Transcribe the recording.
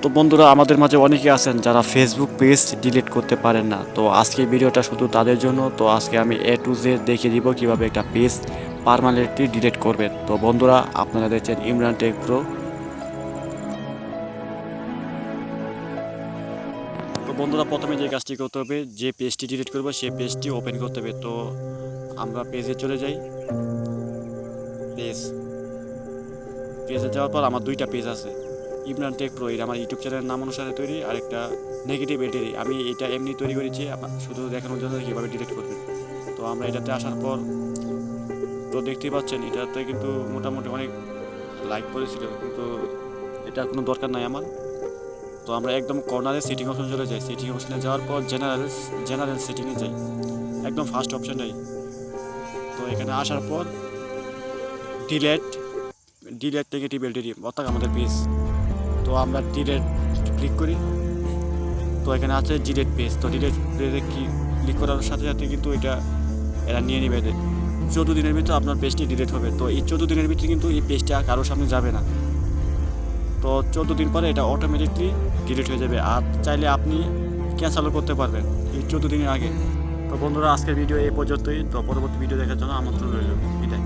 তো বন্ধুরা, আমাদের মাঝে অনেকে আছেন যারা ফেসবুক পেজ ডিলিট করতে পারেন না। তো আজকের ভিডিওটা শুধু তাদের জন্য। তো আজকে আমি A to Z দেখিয়ে দিব কিভাবে একটা পেজ পার্মানেন্টলি ডিলিট করবেন। তো বন্ধুরা, আপনারা দেখছেন ইমরান টেক প্রো। তো বন্ধুরা, প্রথমে যে কাজটি করতে হবে, যে পেজটি ডিলিট করবো সেই পেজটি ওপেন করতে হবে। তো আমরা পেজে চলে যাই। পেজে যাওয়ার পর আমার দুইটা পেজ আছে, ইমরান টেক প্রো, এটা আমার ইউটিউব চ্যানেলের নাম অনুসারে তৈরি, আর একটা নেগেটিভ এটেরি। আমি এটা এমনি তৈরি করেছি শুধু দেখানোর জন্য কীভাবে ডিলিট করবেন। তো আমরা এটাতে আসার পর তো দেখতেই পাচ্ছেন এটাতে কিন্তু মোটামুটি অনেক লাইক করেছিল, কিন্তু এটার কোনো দরকার নাই আমার। তো আমরা একদম কর্নারে সেটিং অপশন চলে যাই। সেটিং অপশনে যাওয়ার পর জেনারেল সেটিংয়ে যাই, একদম ফার্স্ট অপশনটাই। তো এখানে আসার পর ডিলেট ডিলেট নেগেটিভ এলটিডি অর্থাৎ আমাদের পেজ। তো আমরা ডিলেট ক্লিক করি। তো এখানে আছে ডিলেট পেজ। তো ডিলেট পেজে ক্লিক করার সাথে সাথে কিন্তু এরা নিয়ে নেবে 14 দিনের ভিতরে আপনার পেজটি ডিলিট হবে। তো এই 14 দিনের ভিতরে কিন্তু এই পেজটা কারোর সামনে যাবে না। তো 14 দিন পরে এটা অটোমেটিকলি ডিলিট হয়ে যাবে, আর চাইলে আপনি ক্যান্সেলও করতে পারবেন এই 14 দিনের আগে। তো বন্ধুরা, আজকের ভিডিও এই পর্যন্তই। তো পরবর্তী ভিডিও দেখার জন্য আমন্ত্রণ রইল। বিদায়।